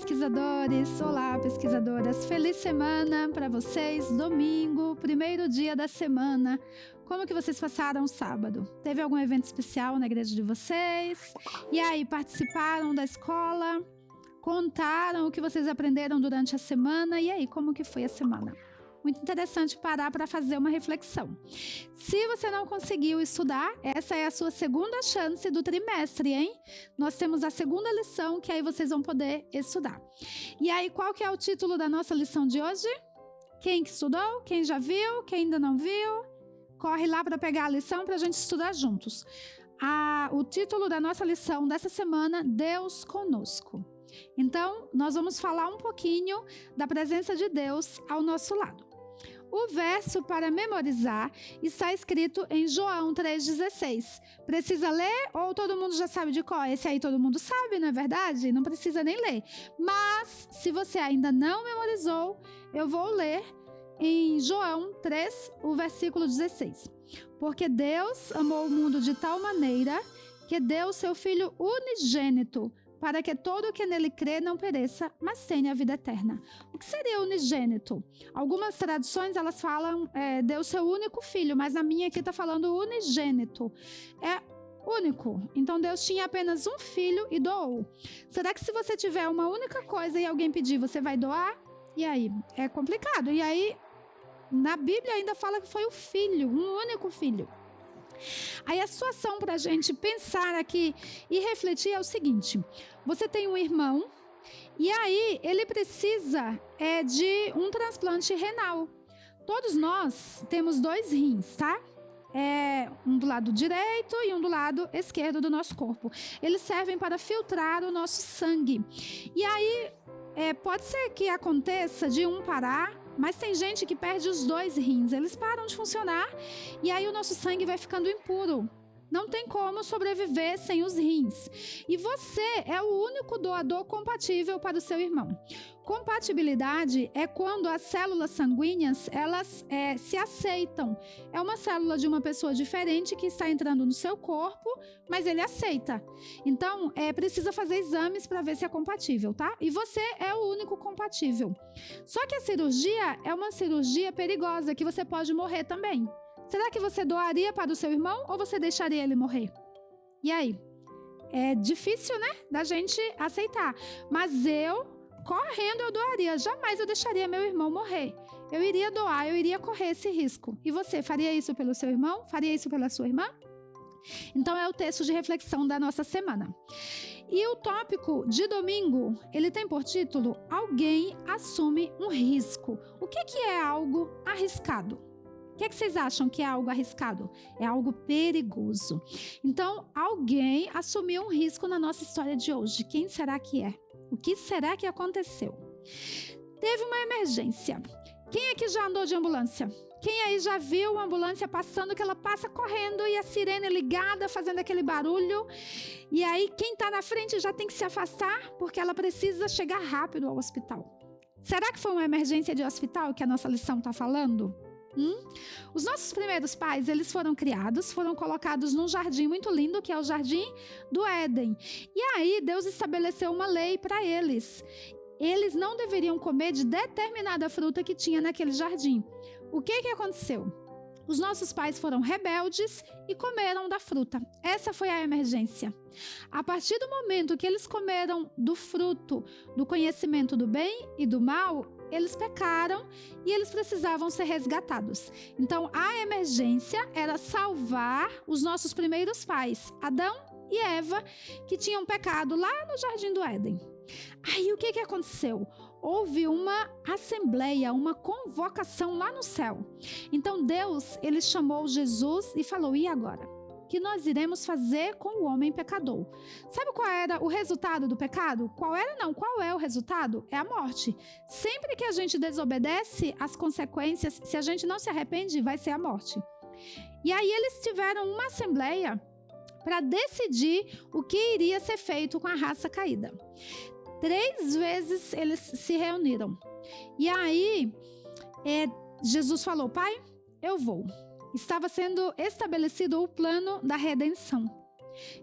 pesquisadores! Olá, pesquisadoras! Feliz semana para vocês, domingo, primeiro dia da semana. Como que vocês passaram o sábado? Teve algum evento especial na igreja de vocês? E aí, participaram da escola? Contaram o que vocês aprenderam durante a semana? E aí, como que foi a semana? Muito interessante parar para fazer uma reflexão. Se você não conseguiu estudar, essa é a sua segunda chance do trimestre, hein? Nós temos a segunda lição que aí vocês vão poder estudar. E aí, qual que é o título da nossa lição de hoje? Quem que estudou? Quem já viu? Quem ainda não viu? Corre lá para pegar a lição para a gente estudar juntos. O título da nossa lição dessa semana, Deus conosco. Então, nós vamos falar um pouquinho da presença de Deus ao nosso lado. O verso para memorizar está escrito em João 3,16. Precisa ler ou todo mundo já sabe de qual? Esse aí todo mundo sabe, não é verdade? Não precisa nem ler. Mas, se você ainda não memorizou, eu vou ler em João 3, o versículo 16. Porque Deus amou o mundo de tal maneira que deu seu Filho unigênito, para que todo o que nele crê não pereça, mas tenha a vida eterna. O que seria unigênito? Algumas traduções elas falam deu seu único filho, mas na minha aqui está falando unigênito. É único. Então Deus tinha apenas um filho e doou. Será que se você tiver uma única coisa e alguém pedir, você vai doar? E aí? É complicado. E aí, na Bíblia ainda fala que foi o filho, um único filho. Aí a situação para a gente pensar aqui e refletir é o seguinte: você tem um irmão e aí ele precisa de um transplante renal. Todos nós temos 2 rins, tá? Um do lado direito e um do lado esquerdo do nosso corpo. Eles servem para filtrar o nosso sangue. E aí pode ser que aconteça de um parar, mas tem gente que perde os 2 rins, eles param de funcionar e aí o nosso sangue vai ficando impuro. Não tem como sobreviver sem os rins. E você é o único doador compatível para o seu irmão. Compatibilidade é quando as células sanguíneas, elas se aceitam. É uma célula de uma pessoa diferente que está entrando no seu corpo, mas ele aceita. Então, precisa fazer exames para ver se é compatível, tá? E você é o único compatível. Só que a cirurgia é uma cirurgia perigosa, que você pode morrer também. Será que você doaria para o seu irmão ou você deixaria ele morrer? E aí? É difícil, né? Da gente aceitar. Mas correndo, eu doaria. Jamais eu deixaria meu irmão morrer. Eu iria doar, eu iria correr esse risco. E você, faria isso pelo seu irmão? Faria isso pela sua irmã? Então é o texto de reflexão da nossa semana. E o tópico de domingo, ele tem por título: Alguém assume um risco. O que é algo arriscado? O que vocês acham que é algo arriscado? É algo perigoso. Então, alguém assumiu um risco na nossa história de hoje. Quem será que é? O que será que aconteceu? Teve uma emergência. Quem aqui já andou de ambulância? Quem aí já viu uma ambulância passando, que ela passa correndo e a sirene ligada, fazendo aquele barulho? E aí, quem está na frente já tem que se afastar, porque ela precisa chegar rápido ao hospital. Será que foi uma emergência de hospital que a nossa lição está falando? Os nossos primeiros pais, eles foram criados, foram colocados num jardim muito lindo, que é o Jardim do Éden. E aí Deus estabeleceu uma lei para eles. Eles não deveriam comer de determinada fruta que tinha naquele jardim. O que aconteceu? Os nossos pais foram rebeldes e comeram da fruta. Essa foi a emergência. A partir do momento que eles comeram do fruto do conhecimento do bem e do mal, eles pecaram e eles precisavam ser resgatados. Então, a emergência era salvar os nossos primeiros pais, Adão e Eva, que tinham pecado lá no Jardim do Éden. Aí, o que aconteceu? Houve uma assembleia, uma convocação lá no céu. Então, Deus, ele chamou Jesus e falou: e agora? O que nós iremos fazer com o homem pecador? Sabe qual era o resultado do pecado? Qual é o resultado? É a morte. Sempre que a gente desobedece, as consequências, se a gente não se arrepende, vai ser a morte. E aí eles tiveram uma assembleia para decidir o que iria ser feito com a raça caída. 3 vezes eles se reuniram. E aí Jesus falou: Pai, eu vou. Estava sendo estabelecido o plano da redenção.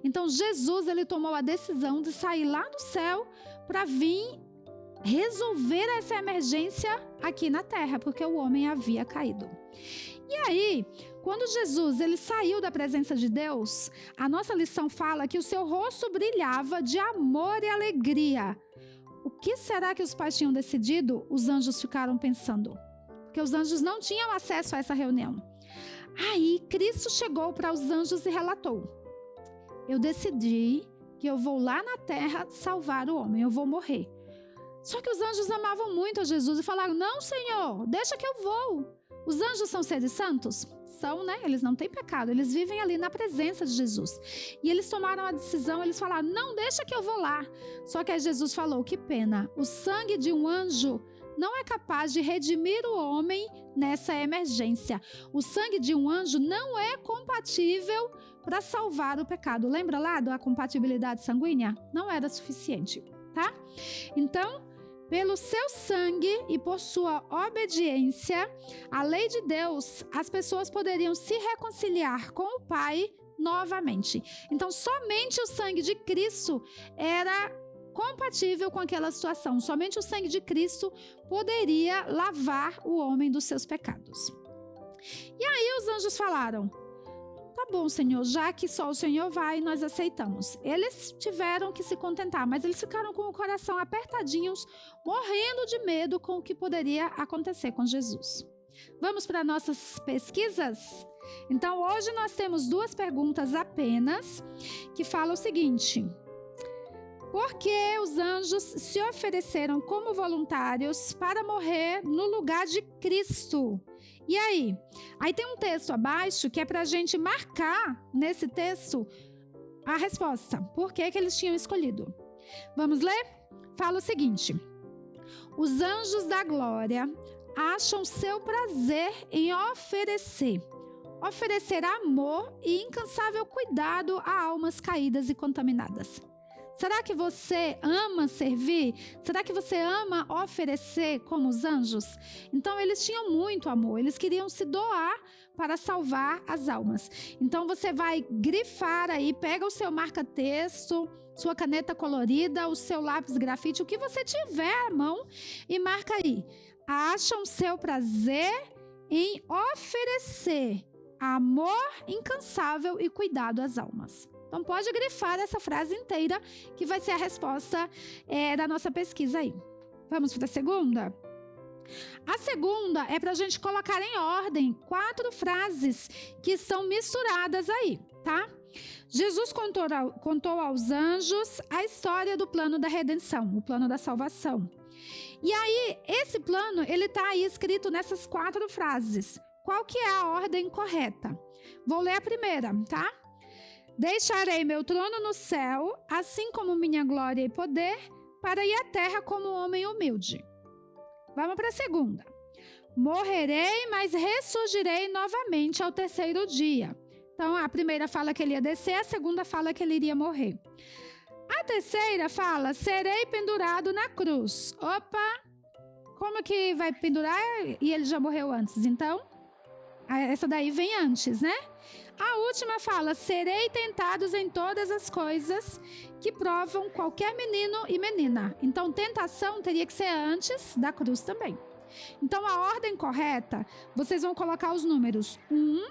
Então Jesus, ele tomou a decisão de sair lá do céu para vir resolver essa emergência aqui na terra, porque o homem havia caído. E aí, quando Jesus ele saiu da presença de Deus, a nossa lição fala que o seu rosto brilhava de amor e alegria. O que será que os pais tinham decidido? Os anjos ficaram pensando, porque os anjos não tinham acesso a essa reunião. Aí, Cristo chegou para os anjos e relatou: eu decidi que eu vou lá na terra salvar o homem, eu vou morrer. Só que os anjos amavam muito a Jesus e falaram: não, Senhor, deixa que eu vou. Os anjos são seres santos? São, né? Eles não têm pecado, eles vivem ali na presença de Jesus. E eles tomaram a decisão, eles falaram: não, deixa que eu vou lá. Só que aí Jesus falou: que pena, o sangue de um anjo não é capaz de redimir o homem nessa emergência. O sangue de um anjo não é compatível para salvar o pecado. Lembra lá da compatibilidade sanguínea? Não era suficiente, tá? Então, pelo seu sangue e por sua obediência à lei de Deus, as pessoas poderiam se reconciliar com o Pai novamente. Então, somente o sangue de Cristo era compatível com aquela situação. Somente o sangue de Cristo poderia lavar o homem dos seus pecados. E aí os anjos falaram: tá bom, Senhor, já que só o Senhor vai, nós aceitamos. Eles tiveram que se contentar, mas eles ficaram com o coração apertadinhos, morrendo de medo com o que poderia acontecer com Jesus. Vamos para nossas pesquisas? Então, hoje nós temos 2 perguntas apenas, que falam o seguinte: por que os anjos se ofereceram como voluntários para morrer no lugar de Cristo? E aí? Aí tem um texto abaixo que é para a gente marcar nesse texto a resposta. Por que que eles tinham escolhido? Vamos ler? Fala o seguinte: os anjos da glória acham seu prazer em oferecer amor e incansável cuidado a almas caídas e contaminadas. Será que você ama servir? Será que você ama oferecer como os anjos? Então, eles tinham muito amor. Eles queriam se doar para salvar as almas. Então, você vai grifar aí, pega o seu marca-texto, sua caneta colorida, o seu lápis grafite, o que você tiver à mão, e marca aí: acham seu prazer em oferecer amor incansável e cuidado às almas. Então, pode grifar essa frase inteira, que vai ser a resposta da nossa pesquisa aí. Vamos para a segunda? A segunda é para a gente colocar em ordem 4 frases que estão misturadas aí, tá? Jesus contou aos anjos a história do plano da redenção, o plano da salvação. E aí, esse plano, ele está aí escrito nessas 4 frases. Qual que é a ordem correta? Vou ler a primeira, tá? Deixarei meu trono no céu, assim como minha glória e poder, para ir à terra como homem humilde. Vamos para a segunda. Morrerei, mas ressurgirei novamente ao 3º dia. Então, a primeira fala que ele ia descer, a segunda fala que ele iria morrer. A terceira fala: serei pendurado na cruz. Opa! Como que vai pendurar? E ele já morreu antes, então? Essa daí vem antes, né? A última fala: serei tentados em todas as coisas que provam qualquer menino e menina. Então, tentação teria que ser antes da cruz também. Então, a ordem correta, vocês vão colocar os números: 1,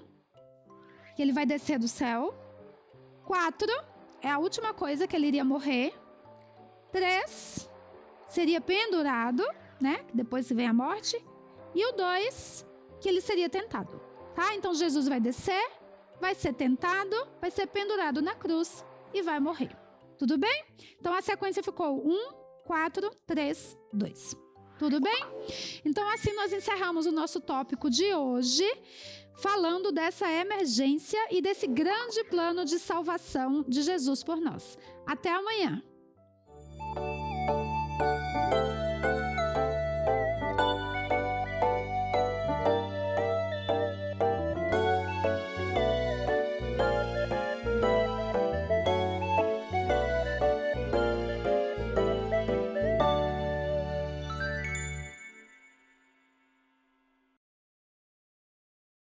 que ele vai descer do céu. 4, é a última coisa que ele iria morrer. 3, seria pendurado, né? Depois vem a morte. E o 2, que ele seria tentado, tá? Então, Jesus vai descer, vai ser tentado, vai ser pendurado na cruz e vai morrer. Tudo bem? Então, a sequência ficou 1, 4, 3, 2. Tudo bem? Então, assim nós encerramos o nosso tópico de hoje, falando dessa emergência e desse grande plano de salvação de Jesus por nós. Até amanhã!